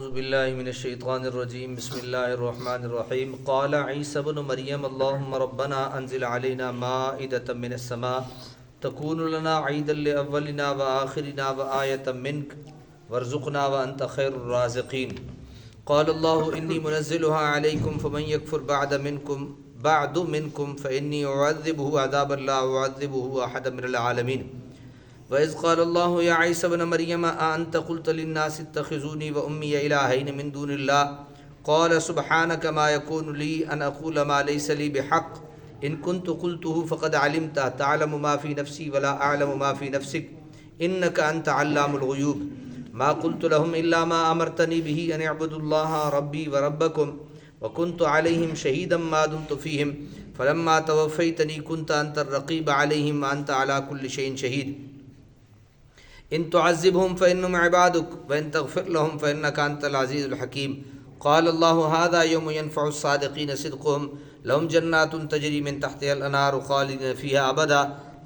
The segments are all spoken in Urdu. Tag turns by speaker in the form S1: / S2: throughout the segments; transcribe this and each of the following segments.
S1: اعوذ باللہ من الشیطان الرجیم بسم اللہ الرحمن الرحیم قال عیسی بن مریم اللہم ربنا انزل علینا مائدۃ من السماء تکون لنا عیدا لاولنا وآخرنا وآیۃ منک وارزقنا وانت خیر الرازقین قال اللہ انی منزلها علیکم فمن یکفر بعد منکم فانی اعذبه عذابا لا اعذبه احدا من العالمین وَإِذْ قَالَ اللَّهُ يَا عِيسَى ابْنَ مَرْيَمَ أَأَنْتَ قُلْتَ لِلنَّاسِ اتَّخِذُونِي وَأُمِّيَ إِلَٰهَيْنِ مِن دُونِ اللَّهِ قَالَ سُبْحَانَكَ مَا يَكُونُ لِي أَنْ أَقُولَ مَا لَيْسَ لِي بِحَقٍّ إِن كُنتُ قُلْتُهُ فَقَدْ عَلِمْتَهُ تَعْلَمُ مَا فِي نَفْسِي وَلَا أَعْلَمُ مَا فِي نَفْسِكَ إِنَّكَ أَنْتَ عَلَّامُ الْغُيُوبِ مَا قُلْتُ لَهُمْ إِلَّا مَا أَمَرْتَنِي بِهِ أَنِ اعْبُدُوا اللَّهَ رَبِّي وَرَبَّكُمْ وَكُنْتُ عَلَيْهِمْ شَهِيدًا مَا دُمْتُ فِيهِمْ فَلَمَّا تَوَفَّيْتَنِي كُنْتَ أَنْتَ الرَّقِيبَ عَلَيْهِمْ وَأَنْتَ عَلَى كُلِّ شَيْءٍ شَهِيدٌ ان تعذبهم فانهم عبادك وان تغفر لهم فانك انت العزيز الحكيم قال الله هذا يوم ينفع الصادقين صدقهم لهم جنات تجري من تحتها الانهار خالدين فيها ابدا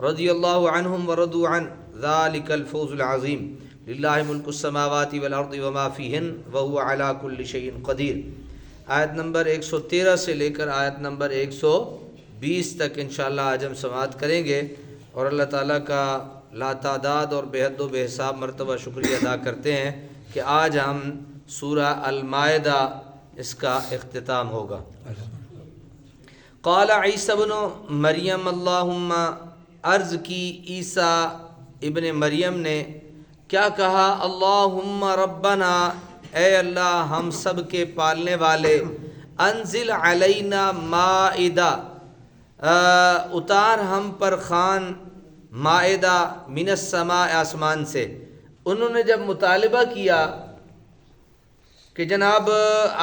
S1: رضي الله عنهم ورضوا عنه ذلك الفوز العظيم لله ملك السماوات والارض وما فيهن وهو على كل شيء قدير۔ آیت نمبر 113 سے لے کر آیت نمبر 120 تک انشاءاللہ آج ہم سماعت کریں گے، اور اللہ تعالیٰ کا لا تعداد اور بے حد و بے حساب مرتبہ شکریہ ادا کرتے ہیں کہ آج ہم سورہ المائدہ اس کا اختتام ہوگا۔ قال عیسی بن مریم اللہم، عرض کی عیسیٰ ابن مریم نے کیا کہا، اللہم ربنا، اے اللہ ہم سب کے پالنے والے، انزل علینا مائدہ، اتار ہم پر خوان، مائدہ من السماء، آسمان سے۔ انہوں نے جب مطالبہ کیا کہ جناب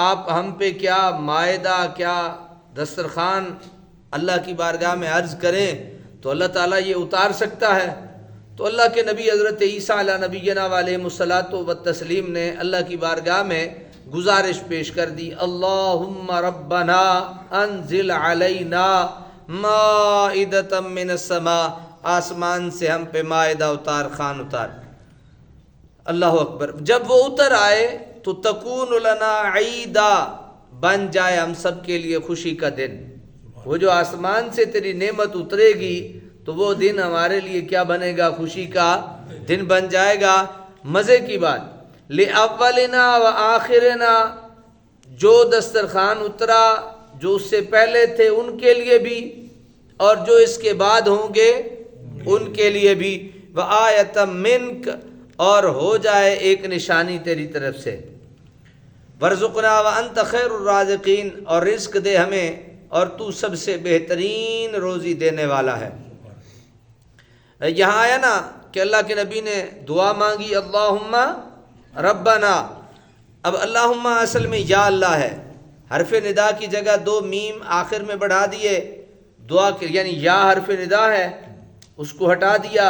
S1: آپ ہم پہ کیا مائدہ، کیا دسترخوان اللہ کی بارگاہ میں عرض کریں تو اللہ تعالیٰ یہ اتار سکتا ہے، تو اللہ کے نبی حضرت عیسیٰ علیہ نبینا علیہ الصلاۃ والتسلیم نے اللہ کی بارگاہ میں گزارش پیش کر دی، اللہم ربنا انزل علینا مائدۃ من السماء، آسمان سے ہم پہ مائدہ اتار، خوان اتار۔ اللہ اکبر۔ جب وہ اتر آئے تو تکون لنا عیدا، بن جائے ہم سب کے لیے خوشی کا دن۔ وہ جو آسمان سے تیری نعمت اترے گی تو وہ دن ہمارے لیے کیا بنے گا، خوشی کا دن بن جائے گا۔ مزے کی بات، لِأَوَّلِنَا وَآخِرِنَا، جو دسترخوان اترا جو اس سے پہلے تھے ان کے لیے بھی، اور جو اس کے بعد ہوں گے ان کے لیے بھی، وآیۃ منک، اور ہو جائے ایک نشانی تیری طرف سے، وارزقنا وانت خیر الرازقین، اور رزق دے ہمیں اور تو سب سے بہترین روزی دینے والا ہے۔ یہاں آیا نا کہ اللہ کے نبی نے دعا مانگی اللہم ربنا، اب اللہم اصل میں یا اللہ ہے، حرف ندا کی جگہ 2 میم آخر میں بڑھا دیے، دعا کے یعنی یا حرف ندا ہے اس کو ہٹا دیا،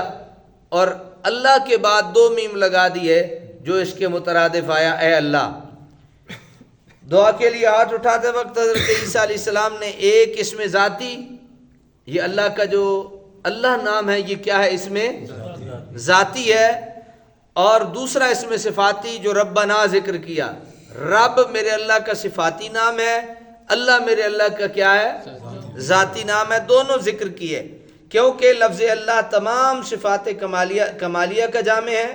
S1: اور اللہ کے بعد 2 میم لگا دیے جو اس کے مترادف آیا، اے اللہ۔ دعا کے لیے ہاتھ اٹھاتے وقت حضرت عیسیٰ علیہ السلام نے ایک اسم ذاتی، یہ اللہ کا جو اللہ نام ہے یہ کیا ہے، اس میں ذاتی ہے، اور دوسرا اسم صفاتی جو ربنا ذکر کیا، رب میرے اللہ کا صفاتی نام ہے، اللہ میرے اللہ کا کیا ہے، ذاتی نام ہے، دونوں ذکر کیے، کیونکہ لفظ اللہ تمام صفات کمالیہ کا جامع ہے،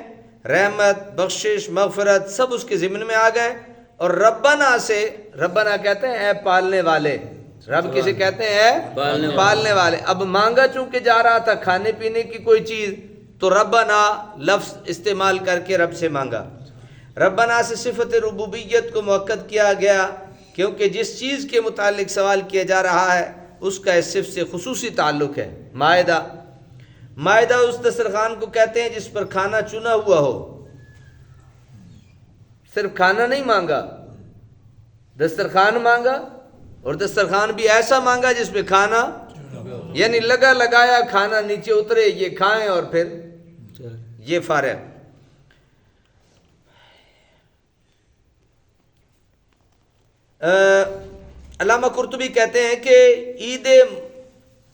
S1: رحمت، بخشش، مغفرت سب اس کے ضمن میں آ گئے، اور ربنا سے، ربنا کہتے ہیں اے پالنے والے، رب کسے کہتے ہیں، پالنے والے۔ اب مانگا چونکہ جا رہا تھا کھانے پینے کی کوئی چیز تو ربنا لفظ استعمال کر کے رب سے مانگا۔ ربنا سے صفت ربوبیت کو مؤکد کیا گیا، کیونکہ جس چیز کے متعلق سوال کیا جا رہا ہے اس کا اس صفت سے خصوصی تعلق ہے۔ مائدہ، مائدہ اس دسترخوان کو کہتے ہیں جس پر کھانا چنا ہوا ہو، صرف کھانا نہیں مانگا، دسترخوان مانگا، اور دسترخوان بھی ایسا مانگا جس پہ کھانا، یعنی لگا لگایا کھانا نیچے اترے، یہ کھائیں اور پھر یہ فارغ۔ علامہ قرطبی کہتے ہیں کہ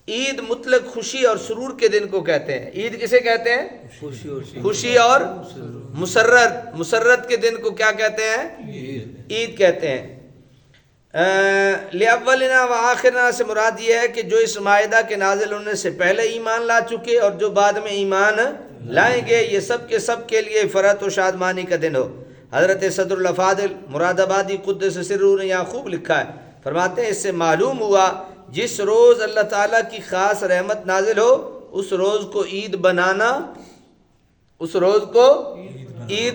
S1: عید مطلق خوشی اور سرور کے دن کو کہتے ہیں۔ عید کسے کہتے ہیں؟ خوشی اور مسرت کے دن کو کیا کہتے ہیں؟ عید کہتے ہیں۔ لِأَوَّلِنَا وَآخِرِنَا سے مراد یہ ہے کہ جو اس معاہدہ کے نازل ہونے سے پہلے ایمان لا چکے اور جو بعد میں ایمان لائیں گے، یہ سب کے لیے فرحت و شادمانی کا دن ہو۔ حضرت صدر الافاضل مراد آبادی قدس سرہ نے یہاں خوب لکھا ہے، فرماتے ہیں اس سے معلوم ہوا جس روز اللہ تعالیٰ کی خاص رحمت نازل ہو اس روز کو عید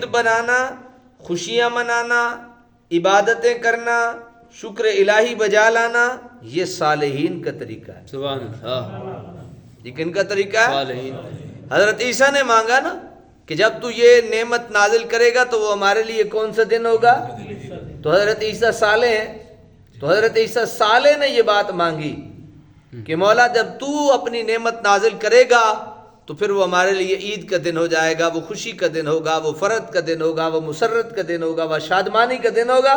S1: بنانا، خوشیاں منانا، عبادتیں کرنا، شکر الہی بجا لانا، یہ صالحین کا طریقہ ہے۔
S2: سبحان اللہ۔
S1: یہ کن کا طریقہ ہے؟
S2: صالحین۔
S1: حضرت عیسیٰ نے مانگا نا کہ جب تو یہ نعمت نازل کرے گا تو وہ ہمارے لیے کون سا دن ہوگا؟ تو حضرت عیسیٰ صالح ہیں، تو حضرت عیسیٰ صالح نے یہ بات مانگی کہ مولا جب تو اپنی نعمت نازل کرے گا تو پھر وہ ہمارے لیے عید کا دن ہو جائے گا، وہ خوشی کا دن ہوگا، وہ فرحت کا دن ہوگا، وہ مسرت کا دن ہوگا، وہ شادمانی کا دن ہوگا،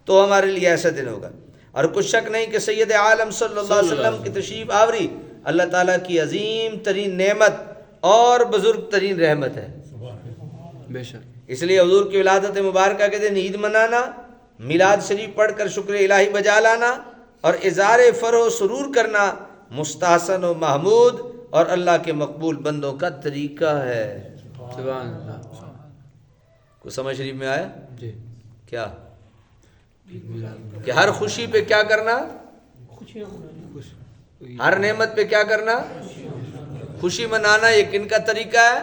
S1: تو ہمارے لیے ایسا دن ہوگا۔ اور کچھ شک نہیں کہ سید عالم صلی اللہ علیہ وسلم کی تشریف آوری اللہ تعالیٰ کی عظیم ترین نعمت اور بزرگ ترین رحمت ہے۔
S2: بے شک۔
S1: اس لیے حضور کی ولادت مبارکہ کے دن عید منانا، میلاد شریف پڑھ کر شکر الہی بجا لانا اور اظہار فرح و سرور کرنا مستحسن و محمود اور اللہ کے مقبول بندوں کا طریقہ ہے۔
S2: سبحان اللہ۔
S1: کو سمجھ شریف میں آیا؟
S2: جی۔
S1: کیا کہ ہر خوشی پہ کیا کرنا؟ ہر نعمت پہ کیا کرنا؟ خوشی منانا۔ یہ کن کا طریقہ ہے؟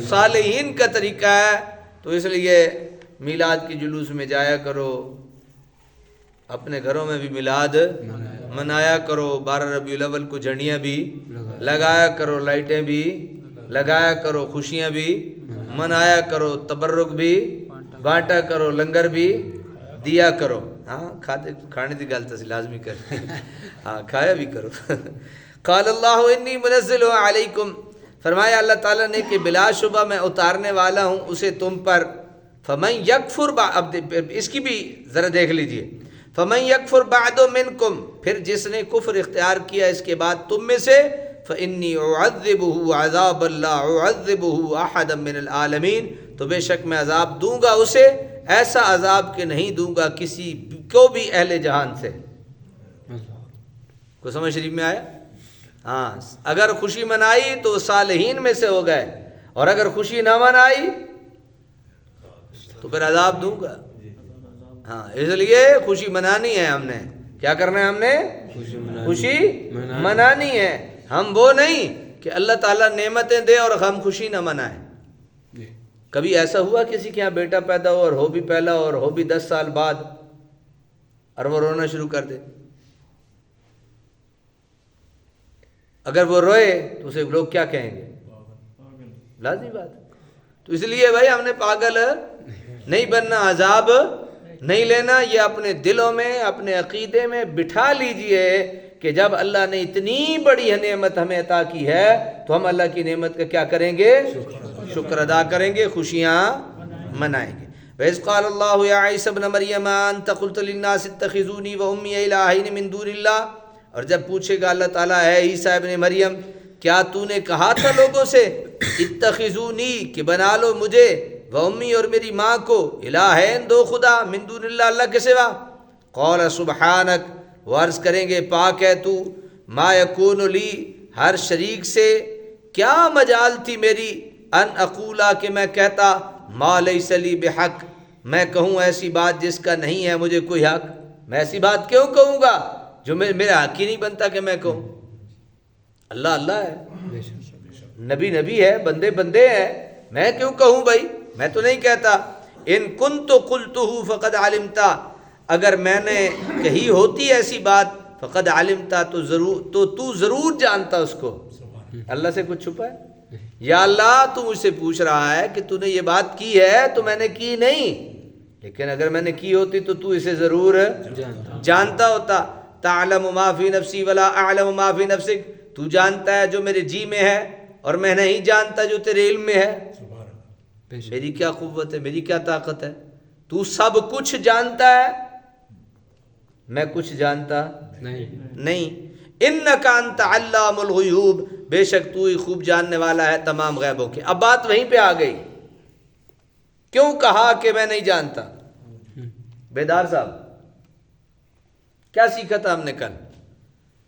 S1: صالحین کا طریقہ ہے۔ تو اس لیے میلاد کے جلوس میں جایا کرو، اپنے گھروں میں بھی میلاد منایا کرو، 12 ربیع الاول کو جھنڈیاں بھی لگایا کرو، لائٹیں بھی لگایا کرو، خوشیاں بھی منایا کرو، تبرک بھی بانٹا کرو، لنگر بھی دیا کرو۔ ہاں کھانے کی گل تو لازمی کر، ہاں کھایا بھی کرو۔ قال اللہ انی منزل علیکم، فرمایا اللہ تعالیٰ نے کہ بلا شبہ میں اتارنے والا ہوں اسے تم پر۔ فمن یکفر اب اس کی بھی ذرا دیکھ لیجئے۔ فمن یکفر بعد منکم، پھر جس نے کفر اختیار کیا اس کے بعد تم میں سے، فانی اعذبہ عذابا لا اعذبہ احدا من العالمین، تو بے شک میں عذاب دوں گا اسے ایسا عذاب کہ نہیں دوں گا کسی کو بھی اہل جہان سے۔ کو سمجھ شریف میں آیا؟ ہاں، اگر خوشی منائی تو صالحین میں سے ہو گئے، اور اگر خوشی نہ منائی تو پھر عذاب دوں گا۔ ہاں، اس لیے خوشی منانی ہے، ہم نے کیا کرنا ہے؟ ہم نے خوشی منانی ہے۔ ہم وہ نہیں کہ اللہ تعالیٰ نعمتیں دے اور ہم خوشی نہ منائیں۔ کبھی ایسا ہوا کسی کے یہاں بیٹا پیدا ہو اور ہو بھی پہلا اور ہو بھی 10 سال بعد، اور وہ رونا شروع کر دے؟ اگر وہ روئے تو اسے لوگ کیا کہیں گے؟ لازمی بات ہے۔ تو اس لیے بھائی ہم نے پاگل نہیں بننا، عذاب نہیں لینا، یہ اپنے دلوں میں اپنے عقیدے میں بٹھا لیجئے کہ جب اللہ نے اتنی بڑی نعمت ہمیں عطا کی ہے تو ہم اللہ کی نعمت کا کیا کریں گے؟ شکر ادا کریں گے، خوشیاں منائیں گے۔ وَإِذْ قَالَ اللَّهُ يَا عِيسَى ابْنَ مَرْيَمَ أَنْتَ قُلْتَ لِلنَّاسِ اتَّخِذُونِي وَأُمِّيَ إِلَٰهَيْنِ مِن دُونِ اللَّهِ، اور جب پوچھے گا اللہ تعالیٰ ہے عیسیٰ ابن مریم کیا تو نے کہا تھا لوگوں سے اتخذونی کہ بنا لو مجھے، و امی اور میری ماں کو، الہین دو خدا، من دون اللہ اللہ کے سوا؟ قال سبحانک، وہ عرض کریں گے پاک ہے تو، ما یکون لی ہر شریک سے، کیا مجال تھی میری، ان اقولا کہ میں کہتا، ما لیس لی بحق میں کہوں ایسی بات جس کا نہیں ہے مجھے کوئی حق۔ میں ایسی بات کیوں کہوں گا جو میرا حق ہی نہیں بنتا کہ میں کہوں۔ اللہ اللہ ہے، نبی نبی ہے، بندے بندے ہیں، میں کیوں کہوں بھائی؟ میں تو نہیں کہتا۔ ان کنت قلتہ فقد علمتا، اگر میں نے کہی ہوتی ایسی بات، فقد علمتا تو ضرور جانتا اس کو۔ اللہ سے کچھ چھپا ہے؟ یا اللہ تو مجھ سے پوچھ رہا ہے کہ تو نے یہ بات کی ہے تو میں نے کی نہیں، لیکن اگر میں نے کی ہوتی تو اسے ضرور جانتا ہوتا۔ تعلم ما فی نفسی ولا اعلم ما فی نفسک، تو جانتا ہے جو میرے جی میں ہے اور میں نہیں جانتا جو تیرے علم میں ہے۔ میری کیا قوت ہے، میری کیا طاقت ہے؟ تو سب کچھ جانتا ہے، میں کچھ جانتا نہیں۔ انک انت علام الغیوب، بے شک تو ہی خوب جاننے والا ہے تمام غیبوں کے۔ اب بات وہیں پہ آ گئی کیوں کہا کہ میں نہیں جانتا؟ بیدار صاحب کیا سیکھا تھا ہم نے کل؟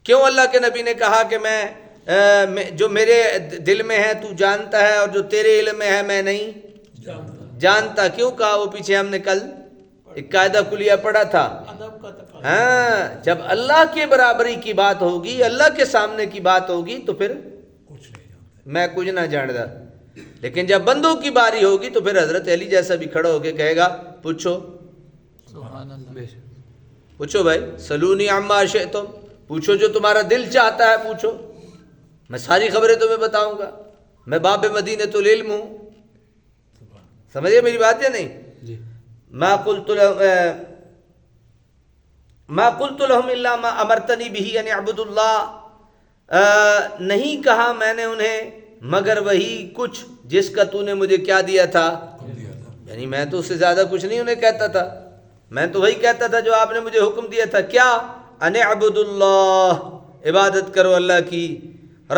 S1: کیوں اللہ کے نبی نے کہا کہ میں جو میرے دل میں ہے تو جانتا ہے اور جو تیرے علم میں ہے میں نہیں جانتا؟ کیوں کہا وہ پیچھے ہم نے کل ایک قاعدہ کلیہ پڑھا تھا. ہاں جب اللہ کے برابری کی بات ہوگی، اللہ کے سامنے کی بات ہوگی تو پھر میں کچھ نہ جانتا، لیکن جب بندوں کی باری ہوگی تو پھر حضرت علی جیسا بھی کھڑا ہو کے کہے گا پوچھو پوچھو بھائی، سلونی عما شئتم، پوچھو جو تمہارا دل چاہتا ہے پوچھو، میں ساری خبریں تمہیں بتاؤں گا، میں باب مدینۃ العلم ہوں. سمجھے میری بات یا نہیں؟ ما قلت لهم الا ما امرتنی به ان اعبدوا اللہ، نہیں کہا میں نے انہیں مگر وہی کچھ جس کا تو نے مجھے کیا دیا تھا، یعنی میں تو اس سے زیادہ کچھ نہیں انہیں کہتا تھا، میں تو وہی کہتا تھا جو آپ نے مجھے حکم دیا تھا. کیا؟ ان اعبدوا اللہ، عبادت کرو اللہ کی،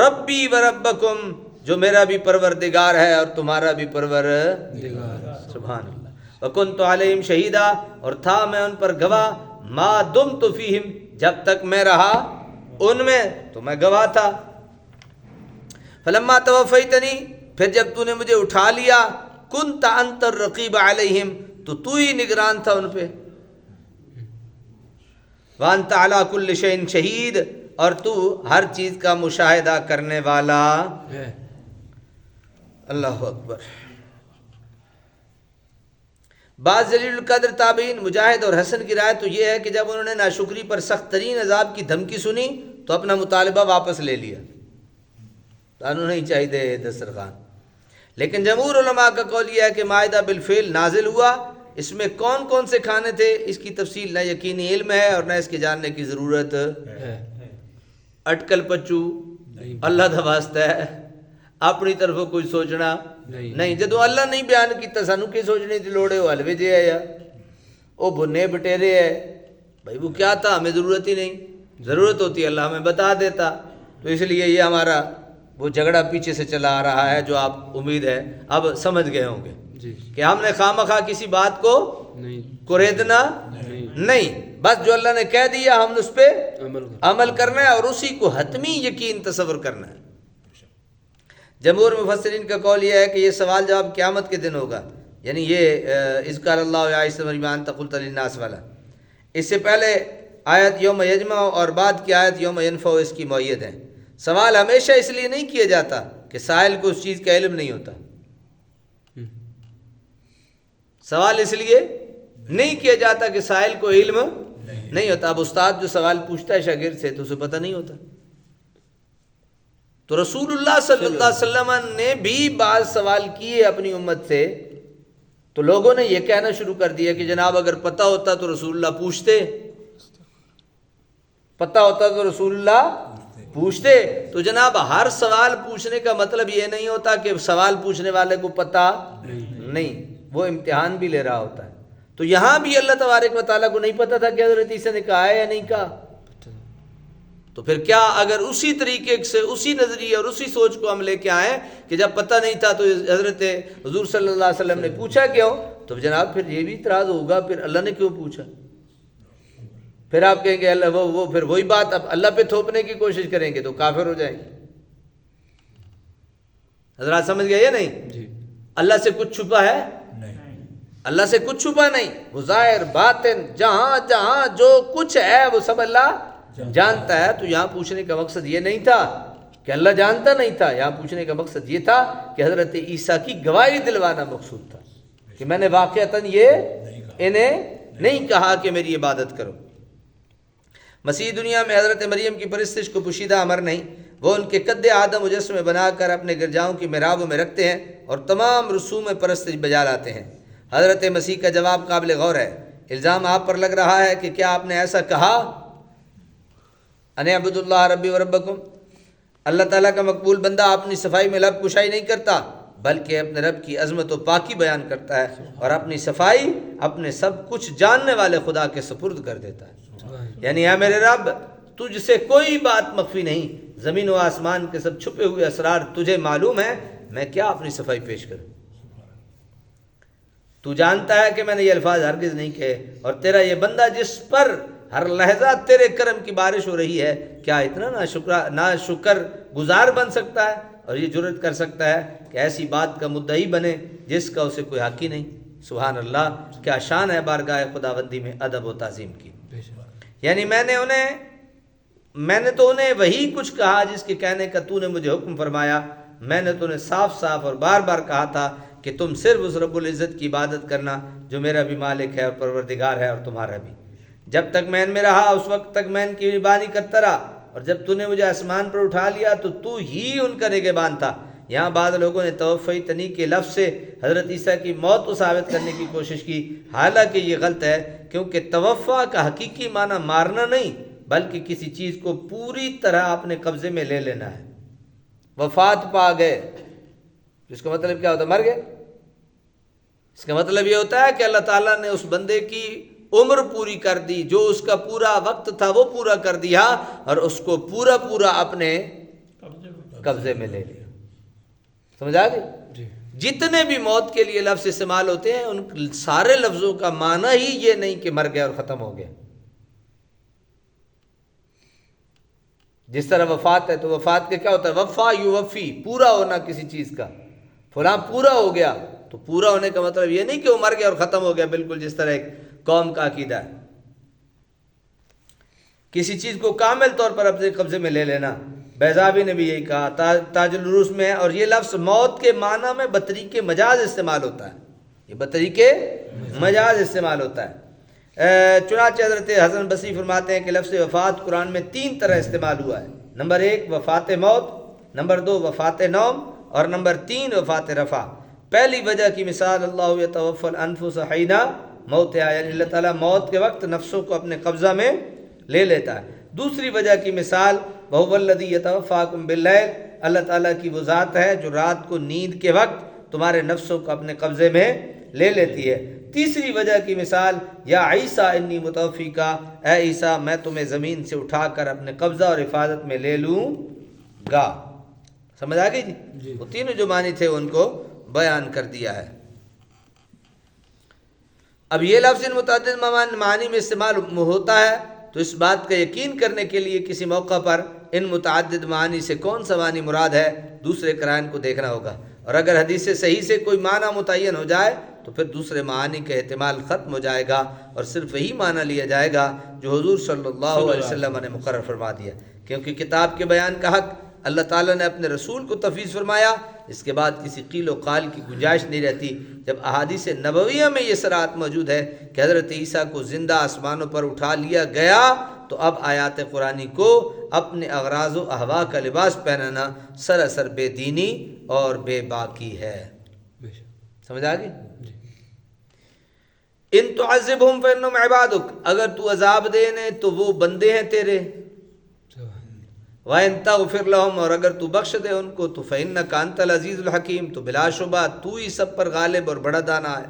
S1: ربی و ربکم، جو میرا بھی پروردگار ہے اور تمہارا بھی پروردگار. سبحان اللہ. وکنت علیہم شہیدا، اور تھا میں ان پر گواہ، ما دمت فیہم، جب تک میں رہا ان میں تو میں گواہ تھا. فلما توفیتنی، پھر جب تو نے مجھے اٹھا لیا، کنت انت الرقیب علیہم، تو ہی نگران تھا ان پہ. وانت علی کل شیء شہید، اور تو ہر چیز کا مشاہدہ کرنے والا ہے. اللہ اکبر. بعض جلیل القدر تابعین مجاہد اور حسن کی رائے تو یہ ہے کہ جب انہوں نے ناشکری پر سخت ترین عذاب کی دھمکی سنی تو اپنا مطالبہ واپس لے لیا، انہوں نہیں چاہیے دسترخوان. لیکن جمہور علماء کا قول یہ ہے کہ مائدہ بالفعل نازل ہوا، اس میں کون کون سے کھانے تھے اس کی تفصیل نہ یقینی علم ہے اور نہ اس کے جاننے کی ضرورت ہے. اٹکل پچو اللہ دا واسطہ ہے، اپنی طرف کوئی سوچنا نہیں. جدو اللہ نہیں بیان کیتا سانو کی سوچنے دی لوڑ ہے؟ وہ حلوے جے ہے یا وہ بھنے بٹیرے ہے، بھائی وہ کیا تھا ہمیں ضرورت ہی نہیں، ضرورت ہوتی اللہ ہمیں بتا دیتا. تو اس لیے یہ ہمارا وہ جھگڑا پیچھے سے چلا آ رہا ہے جو آپ امید ہے اب سمجھ گئے ہوں گے کہ ہم نے خواہ کسی بات کو کوریدنا نہیں، بس جو اللہ نے کہہ دیا ہم نے اس پہ عمل کرنا ہے اور اسی کو حتمی یقین تصور کرنا ہے. جمہور مفسرین کا قول یہ ہے کہ یہ سوال جواب قیامت کے دن ہوگا، یعنی یہ اذ قال اللہ یا عیسی ابن مریم انت قلت للناس والا. اس سے پہلے آیت یوم یجمع اور بعد کی آیت یوم ینفع اس کی مؤید ہے. سوال ہمیشہ اس لیے نہیں کیا جاتا کہ سائل کو اس چیز کا علم نہیں ہوتا، سوال اس لیے نہیں کیا جاتا کہ سائل کو علم نہیں ہوتا. اب استاد جو سوال پوچھتا ہے شاگرد سے تو اسے پتہ نہیں ہوتا. تو رسول اللہ صلی اللہ علیہ وسلم نے بھی بعض سوال کیے اپنی امت سے، تو لوگوں نے یہ کہنا شروع کر دیا کہ جناب اگر پتہ ہوتا تو رسول اللہ پوچھتے، پتہ ہوتا تو رسول اللہ پوچھتے. تو جناب ہر سوال پوچھنے کا مطلب یہ نہیں ہوتا کہ سوال پوچھنے والے کو پتہ نہیں، وہ امتحان بھی لے رہا ہوتا ہے. تو یہاں بھی اللہ تبارک و تعالیٰ کو نہیں پتہ تھا کہ حضرت عیسیٰ نے کہا ہے یا نہیں کہا. تو پھر کیا اگر اسی طریقے سے اسی نظریے اور اسی سوچ کو ہم لے کے آئیں کہ جب پتہ نہیں تھا تو حضرت حضور صلی اللہ علیہ وسلم نے پوچھا کیوں، تو جناب پھر یہ بھی اعتراض ہوگا پھر اللہ نے کیوں پوچھا. پھر آپ کہیں گے اللہ وہ پھر وہی بات اب اللہ پہ تھوپنے کی کوشش کریں گے تو کافر ہو جائیں گے. حضرات سمجھ گئے یا نہیں؟ اللہ سے کچھ چھپا ہے؟ اللہ سے کچھ چھپا نہیں. وہ ظاہر باطن جہاں جہاں جو کچھ ہے وہ سب اللہ جانتا ہے. تو یہاں پوچھنے کا مقصد یہ نہیں تھا کہ اللہ جانتا نہیں تھا، یہاں پوچھنے کا مقصد یہ تھا کہ حضرت عیسیٰ کی گواہی دلوانا مقصود تھا کہ میں نے واقعتاً یہ انہیں نہیں کہا کہ میری عبادت کرو. مسیح دنیا میں حضرت مریم کی پرستش کو پوشیدہ امر نہیں، وہ ان کے قد آدم مجسمے بنا کر اپنے گرجاؤں کی محرابوں میں رکھتے ہیں اور تمام رسوم پرستش بجا لاتے ہیں. حضرت مسیح کا جواب قابل غور ہے. الزام آپ پر لگ رہا ہے کہ کیا آپ نے ایسا کہا ان اعبدوا اللہ ربی و ربکم، اللہ تعالیٰ کا مقبول بندہ اپنی صفائی میں لب کشائی نہیں کرتا بلکہ اپنے رب کی عظمت و پاکی بیان کرتا ہے اور اپنی صفائی اپنے سب کچھ جاننے والے خدا کے سپرد کر دیتا ہے. یعنی اے میرے رب تجھ سے کوئی بات مخفی نہیں، زمین و آسمان کے سب چھپے ہوئے اسرار تجھے معلوم ہیں، میں کیا اپنی صفائی پیش کروں. تو جانتا ہے کہ میں نے یہ الفاظ ہرگز نہیں کہے، اور تیرا یہ بندہ جس پر ہر لحظہ تیرے کرم کی بارش ہو رہی ہے، کیا اتنا نا شکر گزار بن سکتا ہے اور یہ جرت کر سکتا ہے کہ ایسی بات کا مدعی بنے جس کا اسے کوئی حق ہی نہیں؟ سبحان اللہ، کیا شان ہے بارگاہ خداوندی میں ادب و تعظیم کی۔ یعنی میں نے تو انہیں وہی کچھ کہا جس کے کہنے کا تو نے مجھے حکم فرمایا۔ میں نے تو انہیں صاف صاف اور بار بار کہا تھا کہ تم صرف اس رب العزت کی عبادت کرنا جو میرا بھی مالک ہے اور پروردگار ہے اور تمہارا بھی۔ جب تک میں ان میں رہا اس وقت تک میں ان کی نگہبانی کرتا رہا، اور جب تو نے مجھے آسمان پر اٹھا لیا تو ہی ان کا نگہبان تھا۔ یہاں بعض لوگوں نے توفی تنی کے لفظ سے حضرت عیسیٰ کی موت کو ثابت کرنے کی کوشش کی، حالانکہ یہ غلط ہے، کیونکہ توفع کا حقیقی معنی مارنا نہیں بلکہ کسی چیز کو پوری طرح اپنے قبضے میں لے لینا ہے۔ وفات پا گئے، اس کا مطلب کیا ہوتا ہے؟ مر گئے۔ اس کا مطلب یہ ہوتا ہے کہ اللہ تعالیٰ نے اس بندے کی عمر پوری کر دی، جو اس کا پورا وقت تھا وہ پورا کر دیا، اور اس کو پورا اپنے قبضے میں لے لیا۔ سمجھ آ گئی؟ جتنے بھی موت کے لیے لفظ استعمال ہوتے ہیں ان سارے لفظوں کا معنی ہی یہ نہیں کہ مر گیا اور ختم ہو گیا۔ جس طرح وفات ہے تو وفات کا کیا ہوتا ہے؟ وفا یوفی، پورا ہونا کسی چیز کا، فلاں پورا ہو گیا، تو پورا ہونے کا مطلب یہ نہیں کہ وہ مر گیا اور ختم ہو گیا، بالکل جس طرح ایک قوم کا عقیدہ ہے کسی چیز کو کامل طور پر اپنے قبضے میں لے لینا۔ بیضاوی نے بھی یہی کہا، تاج العروس میں ہے، اور یہ لفظ موت کے معنی میں بطریق مجاز استعمال ہوتا ہے، یہ بطریق مجاز استعمال ہوتا ہے۔ چنانچہ حضرت حسن بصری فرماتے ہیں کہ لفظ وفات قرآن میں 3 طرح استعمال ہوا ہے۔ نمبر 1 وفات موت، نمبر 2 وفات نوم، اور نمبر 3 وفات رفع۔ پہلی وجہ کی مثال اللہ یتوفی الانفس حین موتہا، یعنی اللہ تعالیٰ موت کے وقت نفسوں کو اپنے قبضہ میں لے لیتا ہے۔ دوسری وجہ کی مثال وہو الذی یتوفاکم باللیل، اللہ تعالیٰ کی وہ ذات ہے جو رات کو نیند کے وقت تمہارے نفسوں کو اپنے قبضے میں لے لیتی ہے۔ تیسری وجہ کی مثال یا عیسیٰ انی متوفیکا، اے عیسیٰ میں تمہیں زمین سے اٹھا کر اپنے قبضہ اور حفاظت میں لے لوں گا۔ سمجھ آ گئی جی؟ وہ تینوں جو معنی تھے ان کو بیان کر دیا ہے۔ اب یہ لفظ ان متعدد معنی میں استعمال ہوتا ہے تو اس بات کا یقین کرنے کے لیے کسی موقع پر ان متعدد معانی سے کون سا معنی مراد ہے دوسرے قرائن کو دیکھنا ہوگا، اور اگر حدیث صحیح سے کوئی معنی متعین ہو جائے تو پھر دوسرے معانی کا احتمال ختم ہو جائے گا اور صرف وہی معنی لیا جائے گا جو حضور صلی اللہ علیہ وسلم نے مقرر فرما دیا، کیونکہ کتاب کے بیان کا حق اللہ تعالیٰ نے اپنے رسول کو تفویض فرمایا، اس کے بعد کسی قیل و قال کی گنجائش نہیں رہتی۔ جب احادیث نبویہ میں یہ صراحت موجود ہے کہ حضرت عیسیٰ کو زندہ آسمانوں پر اٹھا لیا گیا، تو اب آیات قرآنی کو اپنے اغراض و احوا کا لباس پہنانا سراسر بے دینی اور بے باکی ہے۔ سمجھ آ گئی؟ ان تعذبہم فانہم عبادک، اگر تو عذاب دینے تو وہ بندے ہیں تیرے، وَإِن تَغْفِرْ لَهُمْ، اور اگر تو بخش دے ان کو تو فَإِنَّكَ أَنْتَ الْعَزِيزُ الْحَكِيمُ، تو بلا شبہ تو ہی سب پر غالب اور بڑا دانا ہے۔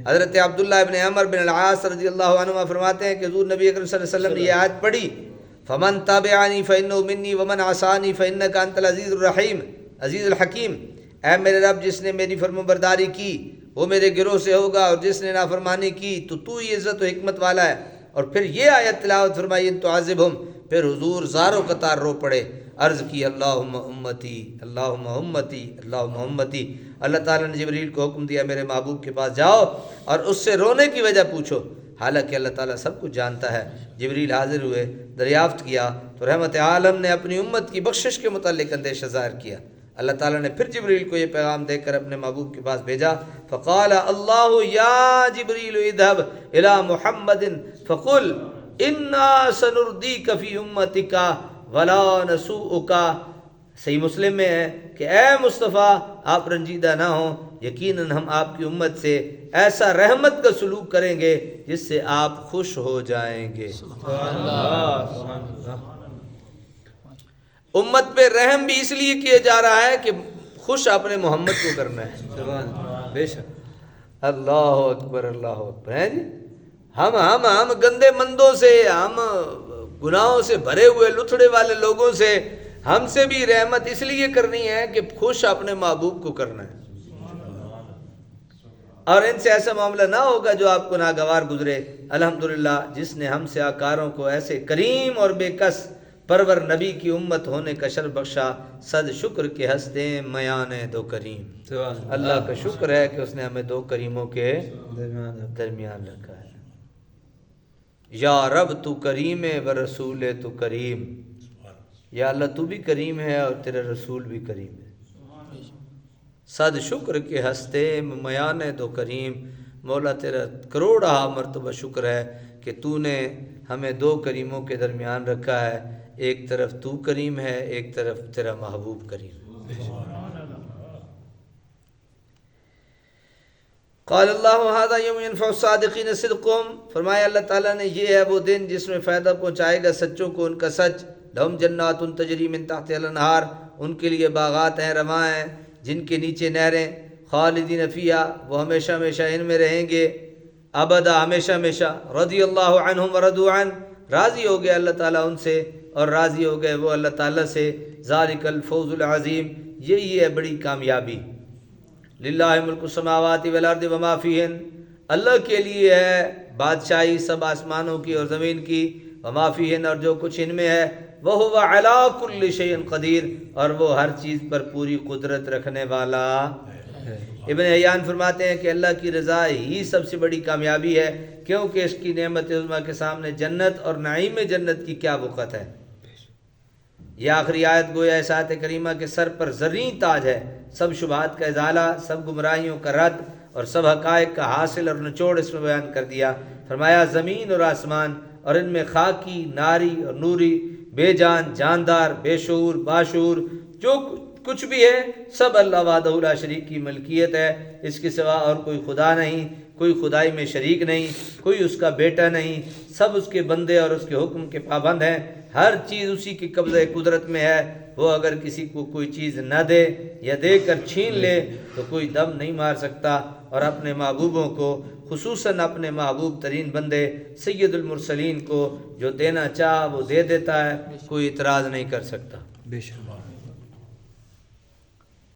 S1: حضرت عبداللہ ابن عمر بن العاص رضی اللہ عنہ فرماتے ہیں کہ حضور نبی اکرم صلی اللہ علیہ وسلم نے یہ آیت پڑھی، فَمَن تَابِعَنِي فَإِنَّهُ مِنِّي وَمَنْ عَصَانِي فَإِنَّكَ أَنْتَ الْعَزِيزُ الرَّحِيمُ عزیز الحکیم، اے میرے رب جس نے میری فرمانبرداری کی وہ میرے گروہ سے ہوگا، اور جس نے نافرمانی کی تو ہی عزت و حکمت والا ہے۔ اور پھر یہ آیت تلاوت فرمائی ان تعذبہم، پھر حضور زار و قطار رو پڑے، عرض کی اللہم امتی اللہم امتی اللہم امتی۔ اللہ تعالیٰ نے جبریل کو حکم دیا میرے محبوب کے پاس جاؤ اور اس سے رونے کی وجہ پوچھو، حالانکہ اللہ تعالیٰ سب کچھ جانتا ہے۔ جبریل حاضر ہوئے، دریافت کیا تو رحمت عالم نے اپنی امت کی بخشش کے متعلق اندیشہ ظاہر کیا۔ اللہ تعالیٰ نے پھر جبریل کو یہ پیغام دے کر اپنے محبوب کے پاس بھیجا، فقال اللہ یا جبریل اذهب الى محمد فقل انا سنردیک فی امتک ولا نسوءک۔ صحیح مسلم میں ہے کہ اے مصطفیٰ آپ رنجیدہ نہ ہوں، یقیناً ہم آپ کی امت سے ایسا رحمت کا سلوک کریں گے جس سے آپ خوش ہو جائیں گے۔ امت پہ رحم بھی اس لیے کیا جا رہا ہے کہ خوش اپنے محمد کو کرنا ہے۔
S2: بے شک،
S1: اللہ اکبر اللہ اکبر ہے جی۔ ہم گندے مندوں سے، ہم گناہوں سے بھرے ہوئے لتھڑے والے لوگوں سے، ہم سے بھی رحمت اس لیے کرنی ہے کہ خوش اپنے محبوب کو کرنا ہے۔ اور ان سے ایسا معاملہ نہ ہوگا جو آپ کو ناگوار گزرے۔ الحمدللہ جس نے ہم سے آکاروں کو ایسے کریم اور بے کس پرور نبی کی امت ہونے کا شرف بخشا، صد شکر کے ہنستے میان دو کریم۔
S2: سبحان
S1: اللہ کا شکر ہے کہ اس نے ہمیں دو کریموں کے درمیان رکھا ہے۔ یا رب تو کریم ہے و رسول تو کریم، یا اللہ تو بھی کریم ہے اور تیرا رسول بھی کریم ہے۔ صد شکر کے ہنستے میان دو کریم، مولا تیرا کروڑا مرتبہ شکر ہے کہ تو نے ہمیں دو کریموں کے درمیان رکھا ہے، ایک طرف تو کریم ہے، ایک طرف تیرا محبوب کریم۔ قال اللہ هذا یوم ينفع الصادقین صدقهم، فرمایا اللہ تعالیٰ نے یہ ہے وہ دن جس میں فائدہ پہنچائے گا سچوں کو ان کا سچ۔ لہم جنات تجری من تحتها الانہار، ان کے لیے باغات ہیں رواں ہیں جن کے نیچے نہریں، خالدین فیہا، وہ ہمیشہ ہمیشہ ان میں رہیں گے، ابدا ہمیشہ ہمیشہ۔ رضی اللہ عنہم ورضوا عنہ، راضی ہو گئے اللہ تعالیٰ ان سے اور راضی ہو گئے وہ اللہ تعالیٰ سے۔ ذالک الفوز العظیم، یہی ہے بڑی کامیابی۔ للہ ملک السماوات والارض وما فیہن، اللہ کے لیے ہے بادشاہی سب آسمانوں کی اور زمین کی، وما فیہن، اور جو کچھ ان میں ہے، وہو علی کل شیء قدیر، اور وہ ہر چیز پر پوری قدرت رکھنے والا۔ ابن حیان فرماتے ہیں کہ اللہ کی رضا ہی سب سے بڑی کامیابی ہے، کیونکہ اس کی نعمت عظمیٰ کے سامنے جنت اور نعیم جنت کی کیا وقت ہے۔ یہ آخری آیت گویا اس آیت کریمہ کے سر پر زرین تاج ہے، سب شبہات کا ازالہ، سب گمراہیوں کا رد اور سب حقائق کا حاصل اور نچوڑ اس میں بیان کر دیا۔ فرمایا زمین اور آسمان اور ان میں خاکی، ناری اور نوری، بے جان، جاندار، بے شعور، باشعور، جو کچھ بھی ہے سب اللہ وحدہ لا شریک کی ملکیت ہے، اس کے سوا اور کوئی خدا نہیں، کوئی خدائی میں شریک نہیں، کوئی اس کا بیٹا نہیں، سب اس کے بندے اور اس کے حکم کے پابند ہیں، ہر چیز اسی کی قبضہ قدرت میں ہے۔ وہ اگر کسی کو کوئی چیز نہ دے یا دے کر چھین لے تو کوئی دم نہیں مار سکتا، اور اپنے محبوبوں کو، خصوصاً اپنے محبوب ترین بندے سید المرسلین کو جو دینا چاہ وہ دے دیتا ہے، کوئی اعتراض نہیں کر سکتا۔
S2: بے شک۔